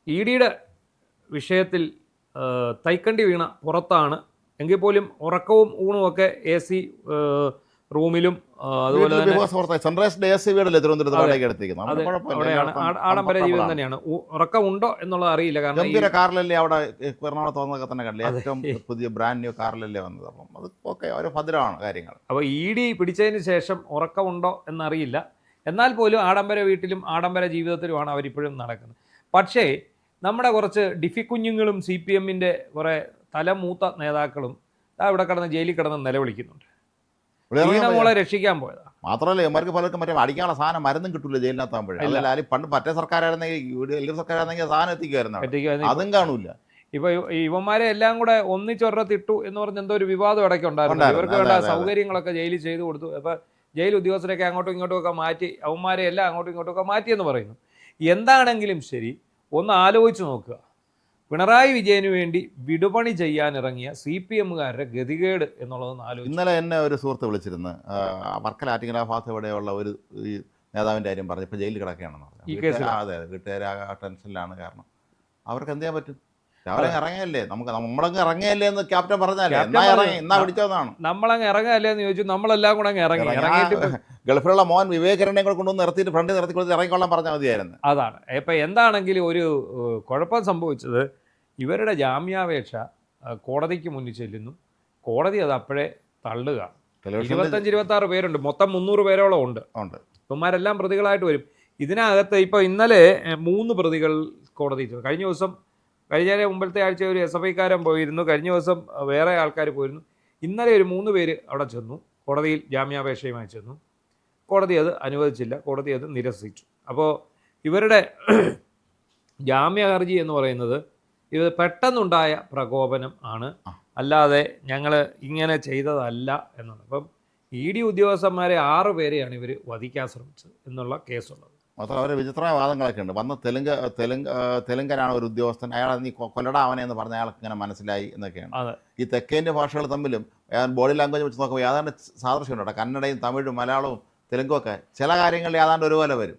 E ഡിയുടെ വിഷയത്തിൽ തൈക്കണ്ടി വീണ പുറത്താണ്. എങ്കിൽ പോലും ഉറക്കവും ഊണുമൊക്കെ എ സി റൂമിലും അതുപോലെ തന്നെ സൺറൈസ് ഡേ അവിടെയാണ്. ആഡംബര ജീവിതം തന്നെയാണ്. ഉറക്കമുണ്ടോ എന്നുള്ളത് അറിയില്ല. കാരണം കാറിലല്ലേ അവിടെ എറണാകുളത്ത് വന്നതൊക്കെ തന്നെ കണ്ടില്ല, ഏറ്റവും പുതിയ ബ്രാൻഡ് ന്യൂ കാറിലല്ലേ വന്നത്. അപ്പം അത് ഓക്കെ, ഒരു ഭദ്രമാണ് കാര്യങ്ങൾ. അപ്പോൾ ഇ ഡി പിടിച്ചതിന് ശേഷം ഉറക്കമുണ്ടോ എന്നറിയില്ല. എന്നാൽ പോലും ആഡംബര വീട്ടിലും ആഡംബര ജീവിതത്തിലുമാണ് അവരിപ്പോഴും നടക്കുന്നത്. പക്ഷേ നമ്മുടെ കുറച്ച് ഡിഫിക്കുഞ്ഞുങ്ങളും സി പി എമ്മിൻ്റെ കുറേ തലമൂത്ത നേതാക്കളും ഇവിടെ കിടന്ന് ജയിലിൽ കിടന്ന് നിലവിളിക്കുന്നുണ്ട്. മോളെ രക്ഷിക്കാൻ പോയതാ. മാത്രമല്ല ഇവർക്ക് പലർക്കും മറ്റേ അടിക്കാനുള്ള സാധനം മരുന്നും കിട്ടൂല ജയിലിനകത്താകുമ്പോഴേ. പണ്ട് മറ്റേ സർക്കാരായിരുന്നെങ്കിൽ എൽ ഡി എഫ് സർക്കാരായിരുന്നെങ്കിൽ സാധനം എത്തിക്കുമായിരുന്നു, അതും കാണൂല. ഇപ്പൊ ഇവന്മാരെ എല്ലാം കൂടെ ഒന്നിച്ചൊരത്തിട്ടു എന്ന് പറഞ്ഞ എന്തോ ഒരു വിവാദം ഇടയ്ക്ക് ഉണ്ടായിരുന്നു. ഇവർക്ക് വേണ്ട സൗകര്യങ്ങളൊക്കെ ജയിലിൽ ചെയ്തു കൊടുത്തു. അപ്പൊ ജയിൽ ഉദ്യോഗസ്ഥരൊക്കെ അങ്ങോട്ടും ഇങ്ങോട്ടും ഒക്കെ മാറ്റി, അവന്മാരെ എല്ലാം അങ്ങോട്ടും ഇങ്ങോട്ടും ഒക്കെ മാറ്റിയെന്ന് പറയുന്നു. എന്താണെങ്കിലും ശരി, ഒന്ന് ആലോചിച്ച് നോക്കുക. പിണറായി വിജയന് വേണ്ടി വിടുപണി ചെയ്യാനിറങ്ങിയ സി പി എമ്മുകാരുടെ ഗതികേട് എന്നുള്ളതൊന്ന് ആലോചിച്ചു. ഇന്നലെ എന്നെ ഒരു സുഹൃത്ത് വിളിച്ചിരുന്ന് വർക്കല ആറ്റിങ്ങൽ ഭാഗത്ത് ഇവിടെയുള്ള ഒരു നേതാവിൻ്റെ കാര്യം പറഞ്ഞു. ഇപ്പോൾ ജയിലിൽ കിടക്കുകയാണെന്ന് പറഞ്ഞു. ഈ കേസിൽ അതെ, വീട്ടുകാർ ആ ടെൻഷനിലാണ്. കാരണം അവർക്ക് എന്ത് ചെയ്യാൻ പറ്റും? രാവിലെ ഇറങ്ങിയല്ലേ, നമ്മളങ്ങ് ഇറങ്ങിയല്ലേ എന്ന് ക്യാപ്റ്റൻ പറഞ്ഞാലേ എന്നാ പിടിച്ചതാണ്. നമ്മളങ്ങ് ഇറങ്ങല്ലേ എന്ന് ചോദിച്ചു. നമ്മളെല്ലാം കൂടെ അങ്ങ് ഇറങ്ങിയിട്ട് ഗൾഫിലുള്ള മോൻ വിവേകരനെ കൂടെ കൊണ്ടുവന്ന് നിർത്തിയിട്ട് ഫ്രണ്ട് നിർത്തി കൊടുത്ത് ഇറങ്ങിക്കൊള്ളാൻ പറഞ്ഞാൽ മതിയായിരുന്നു. അതാണ്. ഇപ്പം എന്താണെങ്കിലും ഒരു കുഴപ്പം സംഭവിച്ചത്, ഇവരുടെ ജാമ്യാപേക്ഷ കോടതിക്ക് മുന്നിൽ ചെല്ലുന്നു. കോടതി അത് അപ്പോഴേ തള്ളുക. 25-26 പേരുണ്ട്, മൊത്തം 300 പേരോളം ഉണ്ട്. ഇവന്മാരെല്ലാം പ്രതികളായിട്ട് വരും. ഇതിനകത്ത് ഇപ്പോൾ ഇന്നലെ 3 പ്രതികൾ കോടതി. കഴിഞ്ഞ മുമ്പത്തെ ആഴ്ച ഒരു SFI-കാരൻ പോയിരുന്നു. കഴിഞ്ഞ ദിവസം വേറെ ആൾക്കാർ പോയിരുന്നു. ഇന്നലെ ഒരു 3 പേര് അവിടെ ചെന്നു, കോടതിയിൽ ജാമ്യാപേക്ഷയുമായി ചെന്നു. കോടതി അത് അനുവദിച്ചില്ല, കോടതി അത് നിരസിച്ചു. അപ്പോൾ ഇവരുടെ ജാമ്യ ഹർജി എന്ന് പറയുന്നത് ഇത് പെട്ടെന്നുണ്ടായ പ്രകോപനം ആണ്, അല്ലാതെ ഞങ്ങൾ ഇങ്ങനെ ചെയ്തതല്ല എന്നാണ്. അപ്പം ഇ ഡി ഉദ്യോഗസ്ഥന്മാരെ 6 പേരെയാണ് ഇവർ വധിക്കാൻ ശ്രമിച്ചത് എന്നുള്ള കേസുള്ളത്. മാത്രം അവർ വിചിത്രമായ വാദങ്ങളൊക്കെ ഉണ്ട്. വന്ന് തെലുങ്കനാണ് ഒരു ഉദ്യോഗസ്ഥൻ, അയാൾ നീ കൊല്ലട അവനെ എന്ന് പറഞ്ഞ അയാൾക്ക് ഇങ്ങനെ മനസ്സിലായി എന്നൊക്കെയാണ്. ഈ തെക്കേൻ്റെ ഭാഷകൾ തമ്മിലും ബോഡി ലാംഗ്വേജ് വെച്ച് നോക്കുമ്പോൾ ഏതാണ്ട് സാദൃശ്യമുണ്ട് കേട്ടോ. കന്നഡയും തമിഴും മലയാളവും തെലുങ്കും ഒക്കെ ചില കാര്യങ്ങളിൽ ഏതാണ്ട് ഒരുപോലെ വരും.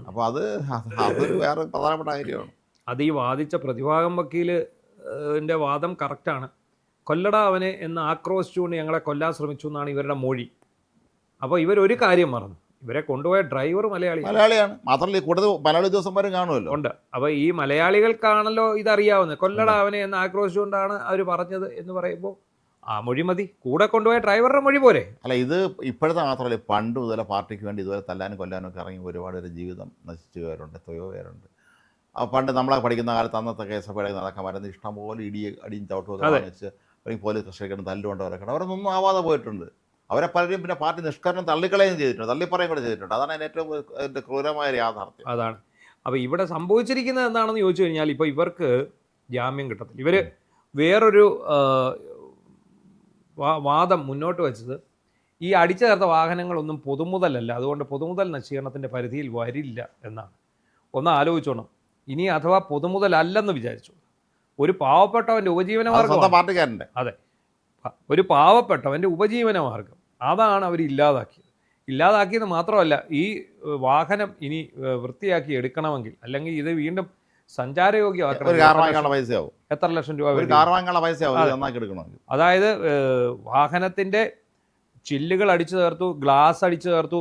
അപ്പോൾ അതൊരു വേറെ പ്രധാനപ്പെട്ട കാര്യമാണ്. അത് ഈ വാദിച്ച പ്രതിഭാഗം വക്കീലിൻ്റെ വാദം കറക്റ്റാണ്. കൊല്ലട അവനെ എന്ന് ആക്രോശിച്ചുകൊണ്ട് ഞങ്ങളെ കൊല്ലാൻ ശ്രമിച്ചു എന്നാണ് ഇവരുടെ മൊഴി. അപ്പോൾ ഇവരൊരു കാര്യം മറന്നു, ഇവരെ കൊണ്ടുപോയ ഡ്രൈവർ മലയാളിയാണ്. മാത്രമല്ല കൂടുതൽ മലയാളി ഉദ്യോഗസ്ഥന്മാരും കാണുമല്ലോ. ഉണ്ട്. അപ്പോൾ ഈ മലയാളികൾക്കാണല്ലോ ഇതറിയാവുന്നത്. കൊല്ലട അവനെ എന്ന് ആക്രോശിച്ചുകൊണ്ടാണ് അവർ പറഞ്ഞത് എന്ന് പറയുമ്പോൾ ആ മൊഴി മതി, കൂടെ കൊണ്ടുപോയ ഡ്രൈവറുടെ മൊഴി പോരെ. അല്ല, ഇത് ഇപ്പോഴത്തെ മാത്രമല്ല, പണ്ട് മുതലേ പാർട്ടിക്ക് വേണ്ടി ഇതുവരെ തല്ലാനും കൊല്ലാനും ഒക്കെ ഇറങ്ങി ഒരുപാട് പേര് ജീവിതം നശിച്ചു പേരുണ്ട്, എത്രയോ പേരുണ്ട്. പണ്ട് നമ്മളെ പഠിക്കുന്ന കാലത്ത് അന്നത്തെ കേസൊക്കെ നടക്കാൻ വരുന്നത് ഇഷ്ടംപോലെ അടിയും ചവിട്ടുമൊക്കെ വാങ്ങിച്ച് അല്ലെങ്കിൽ പോലീസ് കസ്റ്റഡിയിൽ തല്ലുകൊണ്ടവരൊക്കെ അവരൊന്നും ആവാതെ പോയിട്ടുണ്ട്. അവരെ പലരും പിന്നെ പാർട്ടി നിഷ്കരണം തള്ളിക്കളയും ചെയ്തിട്ടുണ്ട്, തള്ളിപ്പറയും കൂടെ ചെയ്തിട്ടുണ്ട്. അതാണ് അതിൻ്റെ ഏറ്റവും ക്രൂരമായ യാഥാർത്ഥ്യം. അതാണ്. അപ്പോൾ ഇവിടെ സംഭവിച്ചിരിക്കുന്നത് എന്താണെന്ന് ചോദിച്ചു കഴിഞ്ഞാൽ, ഇപ്പോൾ ഇവർക്ക് ജാമ്യം കിട്ടത്തില്ല. ഇവർ വേറൊരു വാദം മുന്നോട്ട് വെച്ചത്, ഈ അടിച്ചു ചേർത്ത വാഹനങ്ങളൊന്നും പൊതുമുതലല്ല, അതുകൊണ്ട് പൊതുമുതൽ നശീകരണത്തിൻ്റെ പരിധിയിൽ വരില്ല എന്നാണ്. ഒന്ന് ആലോചിച്ചോണം. ഇനി അഥവാ പൊതുമുതലല്ലെന്ന് വിചാരിച്ചു, ഒരു പാവപ്പെട്ടവൻ്റെ ഉപജീവനമാർഗം, അതെ, ഒരു പാവപ്പെട്ടവൻ്റെ ഉപജീവനമാർഗം അതാണ് അവർ ഇല്ലാതാക്കിയത് മാത്രമല്ല, ഈ വാഹനം ഇനി വൃത്തിയാക്കി എടുക്കണമെങ്കിൽ, അല്ലെങ്കിൽ ഇത് വീണ്ടും സഞ്ചാരയോഗ്യമാക്കണം, എത്ര ലക്ഷം രൂപ? അതായത് വാഹനത്തിൻ്റെ ചില്ലുകൾ അടിച്ചു ചേർത്തു, ഗ്ലാസ് അടിച്ചു ചേർത്തു,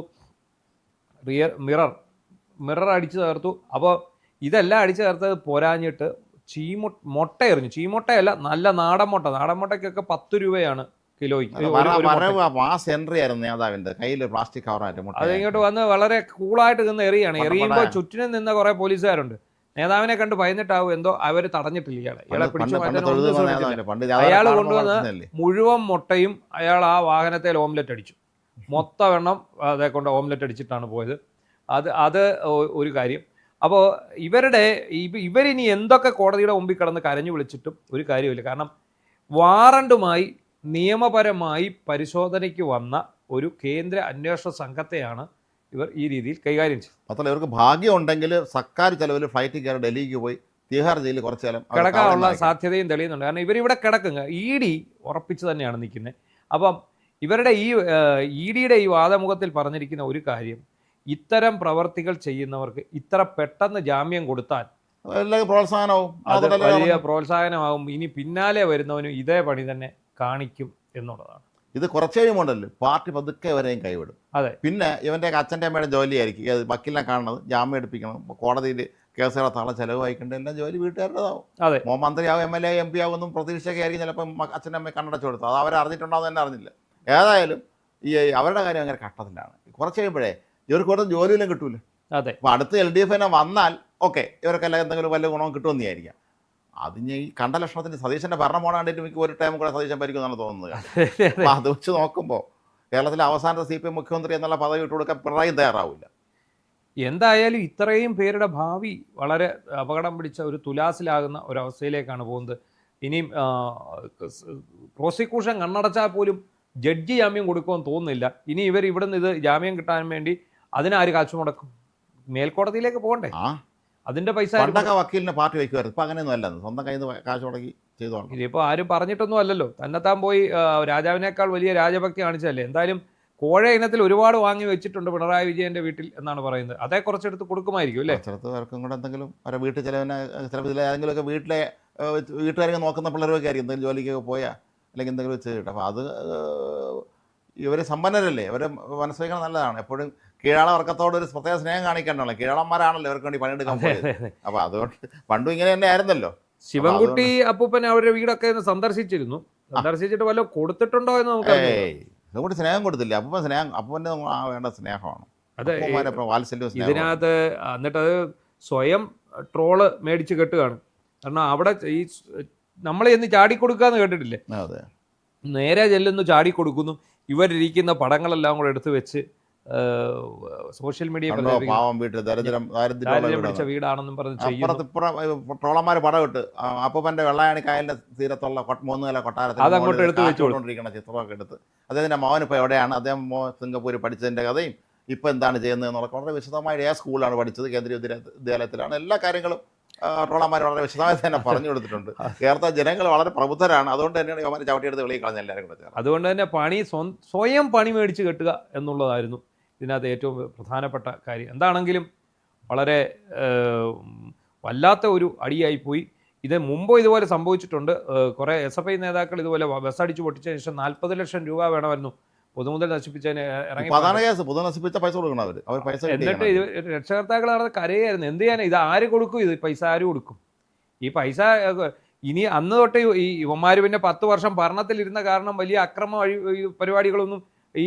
മിറർ അടിച്ചു ചേർത്തു. അപ്പോൾ ഇതെല്ലാം അടിച്ചു ചേർത്തത് പോരാഞ്ഞിട്ട് മുട്ട എറിഞ്ഞു. ചീമുട്ടയല്ല, നല്ല നാടൻ മുട്ടയ്ക്കൊക്കെ 10 രൂപയാണ് കിലോയ്ക്ക്. അത് ഇങ്ങോട്ട് വന്ന് വളരെ കൂളായിട്ട് നിന്ന് എറിയാണ്. എറിയുമ്പോൾ ചുറ്റിനും നിന്ന് കുറേ പോലീസുകാരുണ്ട്. നേതാവിനെ കണ്ട് ഭയന്നിട്ടാവും എന്തോ അവർ തടഞ്ഞിട്ടില്ല. ഇയാളെ പിടിച്ചു മാറ്റാൻ അയാൾ കൊണ്ടുവന്ന് മുഴുവൻ മുട്ടയും അയാൾ ആ വാഹനത്തിൽ ഓംലെറ്റ് അടിച്ചു. മൊത്തം എണ്ണം അതേ കൊണ്ട് ഓംലെറ്റ് അടിച്ചിട്ടാണ് പോയത്. അത് ഒരു കാര്യം. അപ്പോൾ ഇവരിനി എന്തൊക്കെ കോടതിയുടെ മുമ്പിൽ കിടന്ന് കരഞ്ഞു വിളിച്ചിട്ടും ഒരു കാര്യമില്ല. കാരണം വാറണ്ടുമായി നിയമപരമായി പരിശോധനയ്ക്ക് വന്ന ഒരു കേന്ദ്ര അന്വേഷണ സംഘത്തെയാണ് ഇവർ ഈ രീതിയിൽ കൈകാര്യം ചെയ്തത്. മാത്രമല്ല ഇവർക്ക് ഭാഗ്യം ഉണ്ടെങ്കിൽ സർക്കാർ ചെലവിൽ ഫ്ലൈറ്റിൽ കയറി ഡൽഹിക്ക് പോയി തിഹാർ ജയിലിൽ കുറച്ചു കാലം കിടക്കാനുള്ള സാധ്യതയും തെളിയുന്നുണ്ട്. കാരണം ഇവരിവിടെ കിടക്കുക, ഇ ഡി ഉറപ്പിച്ച് തന്നെയാണ് നിൽക്കുന്നത്. അപ്പം ഇവരുടെ ഇ ഡിയുടെ ഈ വാദമുഖത്തിൽ പറഞ്ഞിരിക്കുന്ന ഒരു കാര്യം, ഇത്തരം പ്രവർത്തികൾ ചെയ്യുന്നവർക്ക് ഇത്ര പെട്ടെന്ന് ജാമ്യം കൊടുത്താൽ എല്ലാവർക്കും പ്രോത്സാഹനവും അത് അതോടെ വലിയ പ്രോത്സാഹനമാകും. ഇനി പിന്നാലെ വരുന്നവനും ഇതേ പണി തന്നെ കാണിക്കും എന്നുള്ളതാണ്. ഇത് കുറച്ച് കഴിയുമ്പോണ്ടല്ലോ പാർട്ടി പതുക്കെ വരെയും കൈവിടും. അതെ. പിന്നെ ഇവൻ്റെ അച്ഛൻ്റെ അമ്മയുടെ ജോലിയായിരിക്കും ഇത് വക്കീലിനെ കാണുന്നത്, ജാമ്യം എടുപ്പിക്കണം, കോടതിയിൽ കേസ് നടത്താനുള്ള ചിലവ് വായിക്കേണ്ട എല്ലാം ജോലി വീട്ടുകാരുടേതാവും. അതെ. മന്ത്രിയാവും M L A M P ആവുമെന്നും പ്രതീക്ഷയൊക്കെ ആയിരിക്കും ചിലപ്പം അച്ഛൻ്റെ അമ്മയെ കണ്ണടച്ചു കൊടുത്തത്. അത് അവർ അറിഞ്ഞിട്ടുണ്ടോ എന്ന് തന്നെ അറിഞ്ഞില്ല. ഏതായാലും ഈ അവരുടെ കാര്യം അങ്ങനെ ഘട്ടത്തിലാണ്. കുറച്ച് കഴിയുമ്പോഴേ ഇവർക്ക് കൂടുതൽ ജോലിയെല്ലാം കിട്ടൂല. അതെ. അപ്പോൾ അടുത്ത് LDF തന്നെ വന്നാൽ ഓക്കെ ഇവർക്കെല്ലാം എന്തെങ്കിലും വല്ല ഗുണവും കിട്ടുമെന്ന് വിചാരിക്കാം. അതിന് ഈ കണ്ട ലക്ഷണത്തിന് സതീശൻ്റെ ഭരണം പോകാൻ വേണ്ടിയിട്ട് എനിക്ക് ഒരു ടൈം കൂടെ സതീശൻ ഭരിക്കുമെന്നാണ് തോന്നുന്നത്. അപ്പോൾ അത് വെച്ച് നോക്കുമ്പോൾ കേരളത്തിലെ അവസാനത്തെ CPM മുഖ്യമന്ത്രി എന്നുള്ള പദവി ഇട്ട് കൊടുക്കാൻ പിണറായി തയ്യാറാവില്ല. എന്തായാലും ഇത്രയും പേരുടെ ഭാവി വളരെ അപകടം പിടിച്ച ഒരു തുലാസിലാകുന്ന ഒരവസ്ഥയിലേക്കാണ് പോകുന്നത്. ഇനിയും പ്രോസിക്യൂഷൻ കണ്ണടച്ചാൽ പോലും ജഡ്ജി ജാമ്യം കൊടുക്കുമെന്ന് തോന്നുന്നില്ല. ഇനി ഇവർ ഇവിടുന്ന് ഇത് ജാമ്യം കിട്ടാൻ വേണ്ടി അതിനാര് കാശ് മുടക്കും? മേൽക്കോടതിയിലേക്ക് പോകണ്ടേ? അതിൻ്റെ പൈസ പണ്ടൊക്കെ വക്കീലിനെ പാർട്ടി വയ്ക്കുമായിരുന്നു. ഇപ്പം അങ്ങനെയൊന്നും അല്ല, സ്വന്തം കയ്യിൽ നിന്ന് കാശ് മുടക്കി ചെയ്തോളാം. ഇതിപ്പോൾ ആരും പറഞ്ഞിട്ടൊന്നും അല്ലല്ലോ, തന്നെത്താൻ പോയി രാജാവിനേക്കാൾ വലിയ രാജഭക്തി കാണിച്ചല്ലേ. എന്തായാലും കോഴ ഇനത്തിൽ ഒരുപാട് വാങ്ങി വെച്ചിട്ടുണ്ട് പിണറായി വിജയൻ്റെ വീട്ടിൽ എന്നാണ് പറയുന്നത്. അതേ കുറച്ചെടുത്ത് കൊടുക്കുമായിരിക്കും അല്ലേ? കുറച്ചെടുത്ത് പേർക്കും കൂടെ എന്തെങ്കിലും ഒരു വീട്ടിൽ ചിലവിനെ ചിലപ്പോൾ ഏതെങ്കിലുമൊക്കെ വീട്ടുകാരെങ്കിലും നോക്കുന്ന പിള്ളേരൊക്കെ ആയിരിക്കും എന്തെങ്കിലും ജോലിക്കൊക്കെ പോയാൽ അല്ലെങ്കിൽ എന്തെങ്കിലും ചെയ്തിട്ട്. അപ്പോൾ അത് ഇവർ സമ്പന്നരല്ലേ, ഇവർ മനസ്സിലാക്കണം നല്ലതാണ്. എപ്പോഴും കീഴാള വർക്കത്തോട് ഒരു പ്രത്യേക സ്നേഹം കാണിക്കേണ്ടല്ലോ. കീഴാളന്മാരാണല്ലോ ഇവർക്ക് വേണ്ടി പണിയെടുക്കാൻ പോയത്. അപ്പോൾ അതുകൊണ്ട് പണ്ടും ഇങ്ങനെ തന്നെ ആയിരുന്നല്ലോ. ശിവൻകുട്ടി അപ്പൂപ്പൻ അവരുടെ വീടൊക്കെ ഒന്ന് സന്ദർശിച്ചിരുന്നു. സന്ദർശിച്ചിട്ട് വല്ലതും കൊടുത്തിട്ടുണ്ടോ എന്ന് നമുക്ക് അതുകൊണ്ട് സ്നേഹം കൊടുത്തില്ല. അപ്പൂപ്പൻ സ്നേഹം അപ്പൂപ്പൻ്റെ വേണ്ട സ്നേഹമാണ്. അതെ. വാത്സല്യവും ഇതിനകത്ത് എന്നിട്ടത് സ്വയം ട്രോള് മേടിച്ച് കെട്ടുകയാണ്. കാരണം അവിടെ ഈ നമ്മൾ ചെന്ന് ചാടിക്കൊടുക്കാന്ന് കേട്ടിട്ടില്ലേ? അതെ. നേരെ ചെല്ലുന്നു, ചാടിക്കൊടുക്കുന്നു. ഇവരിരിക്കുന്ന പടങ്ങളെല്ലാം കൂടെ എടുത്തു വെച്ച് സോഷ്യൽ മീഡിയ പാവം വീട്ടിൽ ദാരിദ്ര്യം പിടിച്ച വീടാണെന്നും പറഞ്ഞ് ട്രോളന്മാർ പടം ഇട്ട് അപ്പൂപ്പൻ്റെ വെള്ളായണി കായലിൻ്റെ തീരത്തുള്ള 3 നില കൊട്ടാരത്തിൽ അതങ്ങോട്ട് എടുത്ത് വെച്ചുകൊണ്ടിരിക്കുന്ന ചിത്രമൊക്കെ എടുത്ത് അദ്ദേഹത്തിൻ്റെ മോൻ ഇപ്പോൾ എവിടെയാണ്, അദ്ദേഹം സിംഗപ്പൂർ പഠിച്ചതിൻ്റെ കഥയും ഇപ്പോൾ എന്താണ് ചെയ്യുന്നത് എന്നുള്ള വളരെ വിശദമായി സ്കൂളിലാണ് പഠിച്ചത്, കേന്ദ്രീയ വിദ്യാലയത്തിലാണ്, എല്ലാ കാര്യങ്ങളും ട്രോളന്മാർ വളരെ വിശദമായി തന്നെ പറഞ്ഞു കൊടുത്തിട്ടുണ്ട്. കേരളത്തിലെ ജനങ്ങൾ വളരെ പ്രബുദ്ധരാണ്. അതുകൊണ്ട് തന്നെയാണ് യുവമാരെ ചവിട്ടിയെടുത്ത് വെളിയിൽ കളഞ്ഞ എല്ലാവരും കൂടെ ചേർന്ന്. അതുകൊണ്ട് തന്നെ സ്വയം പണി മേടിച്ച് കെട്ടുക എന്നുള്ളതായിരുന്നു ഇതിനകത്ത് ഏറ്റവും പ്രധാനപ്പെട്ട കാര്യം. എന്താണെങ്കിലും വളരെ വല്ലാത്ത ഒരു അടിയായിപ്പോയി. ഇത് മുമ്പ് ഇതുപോലെ സംഭവിച്ചിട്ടുണ്ട്. കുറേ SFI നേതാക്കൾ ഇതുപോലെ ബസ് അടിച്ച് പൊട്ടിച്ചതിന് ശേഷം 40 ലക്ഷം രൂപ വേണമായിരുന്നു പൊതുമുതൽ നശിപ്പിച്ചതിന് ഇറങ്ങി. എന്നിട്ട് ഇത് രക്ഷകർത്താക്കൾ നടന്ന് കരയായിരുന്നു. എന്ത് ചെയ്യാനാ, ഇത് ആര് കൊടുക്കും? ഇത് പൈസ ആര് കൊടുക്കും? ഈ പൈസ ഇനി അന്ന് തൊട്ട് ഈ ഇവന്മാർ പിന്നെ 10 വർഷം ഭരണത്തിലിരുന്ന കാരണം വലിയ അക്രമ പരിപാടികളൊന്നും ഈ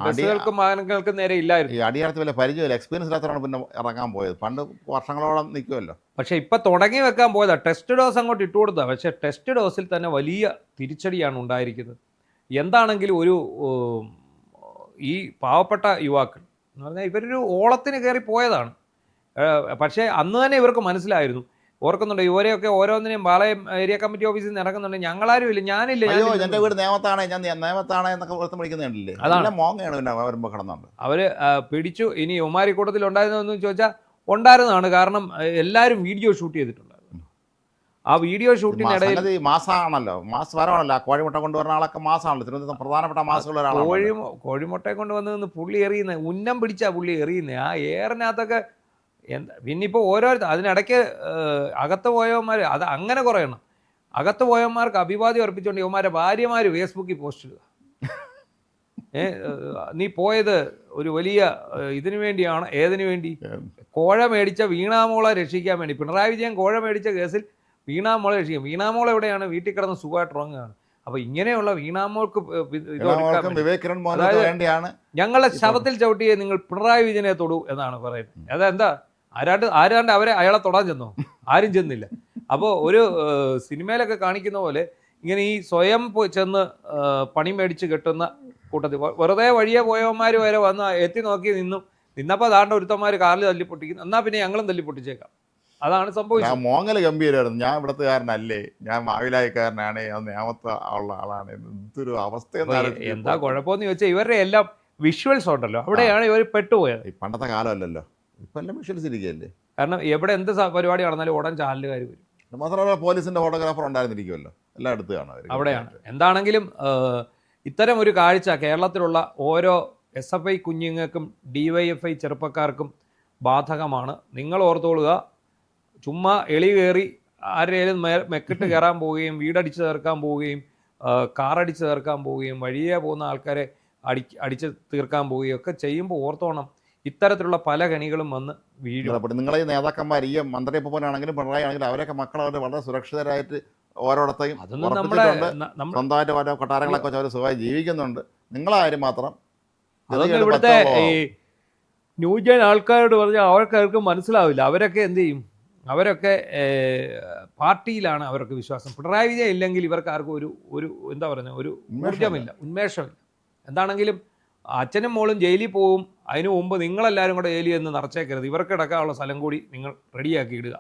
ബസ്സുകൾക്കും വാഹനങ്ങൾക്കും നേരെ ഇല്ലായിരുന്നു. ഈ അടിയറത്ത് വല്ല പരിചയമില്ല, എക്സ്പീരിയൻസ് ഇല്ലാത്തവരാണ് പിന്നെ ഇറങ്ങാൻ പോയത്. പണ്ട് വർഷങ്ങളോളം നിൽക്കുമല്ലോ. പക്ഷേ ഇപ്പം തുടങ്ങി വെക്കാൻ പോയതാണ്. ടെസ്റ്റ് ഡോസ് അങ്ങോട്ട് ഇട്ട് കൊടുത്തതാണ്. പക്ഷേ ടെസ്റ്റ് ഡോസിൽ തന്നെ വലിയ തിരിച്ചടിയാണ് ഉണ്ടായിരിക്കുന്നത്. എന്താണെങ്കിലും ഒരു ഈ പാവപ്പെട്ട യുവാക്കൾ എന്ന് പറഞ്ഞാൽ ഇവരൊരു ഓളത്തിന് കയറി പോയതാണ്. പക്ഷേ അന്ന് തന്നെ ഇവർക്ക് മനസ്സിലായിരുന്നു. ഓർക്കുന്നുണ്ട്, ഇവരെയൊക്കെ ഓരോന്നിനെയും പാളയം ഏരിയ കമ്മിറ്റി ഓഫീസിൽ നിന്ന് ഇറങ്ങുന്നുണ്ട്. ഞങ്ങളാരും ഇല്ല, ഞാനില്ല, എൻ്റെ വീട് നേമത്താണ്, ഞാൻ നേമത്താണ് എന്നൊക്കെ വിളിക്കുന്നുണ്ടല്ലേ. അതാണ് മോങ്ങയാണ് വരുമ്പോൾ കിടന്നുണ്ട്. അവർ പിടിച്ചു. ഇനി യുവമാരി കൂട്ടത്തിൽ ഉണ്ടായിരുന്നതെന്ന് ചോദിച്ചാൽ ഉണ്ടായിരുന്നതാണ്. കാരണം എല്ലാവരും വീഡിയോ ഷൂട്ട് ചെയ്തിട്ടുണ്ടായിരുന്നു. ആ വീഡിയോ ഷൂട്ടിനിടയിൽ മാസമാണല്ലോ, മാസ് വരവാണല്ലോ. കോഴിമുട്ട കൊണ്ടുവരുന്ന ആളൊക്കെ മാസമാണല്ലോ. തിരുവനന്തപുരം പ്രധാനപ്പെട്ട മാസമുള്ള ഒരാളാണ്. കോഴിമുട്ടയെ കൊണ്ടുവന്ന് പുള്ളി എറിയുന്നത്, ഉന്നം പിടിച്ചാൽ പുള്ളി എറിയുന്നത്. ആ എയറിനകത്തൊക്കെ എന്താ. പിന്നിപ്പോൾ ഓരോരുത്തർ അതിനിടയ്ക്ക് അകത്ത് പോയവന്മാർ അത് അങ്ങനെ കുറയണം. അകത്ത് പോയവന്മാർക്ക് അഭിവാദ്യം അർപ്പിച്ചുകൊണ്ട് യുവമാരെ ഭാര്യമാർ ഫേസ്ബുക്കിൽ പോസ്റ്റ് ഇടുക. നീ പോയത് ഒരു വലിയ ഇതിനു വേണ്ടിയാണ്. ഏതിനു വേണ്ടി? കോഴ മേടിച്ച വീണാമോളെ രക്ഷിക്കാൻ വേണ്ടി. പിണറായി വിജയൻ കോഴ മേടിച്ച കേസിൽ വീണാമോളെ രക്ഷിക്കും. വീണാമോളെ എവിടെയാണ്? വീട്ടിൽ കിടന്ന് സുഖമായിട്ട് ഉറങ്ങുകയാണ്. അപ്പോൾ ഇങ്ങനെയുള്ള വീണാമോൾക്ക് ഞങ്ങളെ ശവത്തിൽ ചവിട്ടിയെ നിങ്ങൾ പിണറായി വിജയനെ തൊടൂ എന്നാണ് പറയുന്നത്. അതെന്താ, ആരാണ്ട് അയാളെ തൊടാൻ ചെന്നോ? ആരും ചെന്നില്ല. അപ്പോൾ ഒരു സിനിമയിലൊക്കെ കാണിക്കുന്ന പോലെ ഇങ്ങനെ ഈ സ്വയം ചെന്ന് പണി മേടിച്ച് കെട്ടുന്ന കൂട്ടത്തിൽ വെറുതെ വഴിയെ പോയവന്മാർ വരെ വന്ന് എത്തി നോക്കി നിന്നപ്പോൾ അതാണ്ട് ഒരുത്തന്മാർ കാറിൽ തല്ലിപ്പൊട്ടിക്കുന്നു. എന്നാൽ പിന്നെ ഞങ്ങളും തല്ലിപ്പൊട്ടിച്ചേക്കാം. അതാണ് സംഭവിച്ചത്. മോങ്ങൽ ഗംഭീരമായിരുന്നു. ഞാൻ ഇവിടത്തുകാരനല്ലേ, ഞാൻ മാവിലായക്കാരനാണ്, നേമത്ത് ഉള്ള ആളാണ്. എന്തൊരു അവസ്ഥ. എന്താ കുഴപ്പമെന്ന് ചോദിച്ചാൽ ഇവരുടെ എല്ലാം വിഷ്വൽസ് ഉണ്ടല്ലോ, അവിടെയാണ് ഇവർ പെട്ടുപോയത്. പണ്ടത്തെ കാലമല്ലല്ലോ, ഇപ്പം എല്ലാം വിഷ്വൽസ് ഇരിക്കുകയല്ലേ. കാരണം എവിടെ എന്ത് പരിപാടി നടന്നാലും ഉടൻ ചാനലുകാർ വരും. മാത്രമല്ല പോലീസിൻ്റെ ഫോട്ടോഗ്രാഫർ ഉണ്ടായിരുന്നിരിക്കുമല്ലോ, എല്ലാം എടുത്ത് കാണാം അവിടെയാണ്. എന്താണെങ്കിലും ഇത്തരം ഒരു കാഴ്ച കേരളത്തിലുള്ള ഓരോ SFI കുഞ്ഞുങ്ങൾക്കും DYFI ചെറുപ്പക്കാർക്കും ബാധകമാണ്. നിങ്ങൾ ഓർത്തോളുക, ചുമ്മാ എളി കയറി ആരെയും മെക്കിട്ട് കയറാൻ പോവുകയും വീടടിച്ച് തീർക്കാൻ പോവുകയും കാറടിച്ച് തീർക്കാൻ പോവുകയും വഴിയെ പോകുന്ന ആൾക്കാരെ അടിച്ച് തീർക്കാൻ പോവുകയും ഒക്കെ ചെയ്യുമ്പോൾ ഓർത്തോണം ഇത്തരത്തിലുള്ള പല കണികളും വന്ന് വീഴും. നിങ്ങളെ ഈ നേതാക്കന്മാർ ഈ മന്ത്രി പോലാണെങ്കിലും പിണറായി ആണെങ്കിലും അവരൊക്കെ മക്കളവർ വളരെ സുരക്ഷിതരായിട്ട് ഓരോടത്തെയും അതൊന്നും നമ്മുടെ സ്വന്തമായിട്ട് ഓരോ കൊട്ടാരങ്ങളൊക്കെ വെച്ച് അവർ സുഖമായി ജീവിക്കുന്നുണ്ട്. നിങ്ങളാരും മാത്രം അതൊന്നും ഇവിടുത്തെ ഈ ന്യൂജൻ ആൾക്കാരോട് പറഞ്ഞാൽ അവർക്കാർക്കും മനസ്സിലാവില്ല. അവരൊക്കെ എന്ത് ചെയ്യും? അവരൊക്കെ പാർട്ടിയിലാണ് അവർക്ക് വിശ്വാസം. പിണറായി വിജയൻ ഇല്ലെങ്കിൽ ഇവർക്ക് ആർക്കും ഒരു എന്താ പറയുക, ഒരു ഊർജ്ജമില്ല, ഉന്മേഷമില്ല. എന്താണെങ്കിലും അച്ഛനും മോളും ജയിലിൽ പോവും. അതിനു മുമ്പ് നിങ്ങളെല്ലാവരും കൂടെ ജയിലിൽ നിന്ന് നിറച്ചേക്കരുത്. ഇവർക്ക് കിടക്കാനുള്ള സ്ഥലം കൂടി നിങ്ങൾ റെഡിയാക്കി ഇടുക.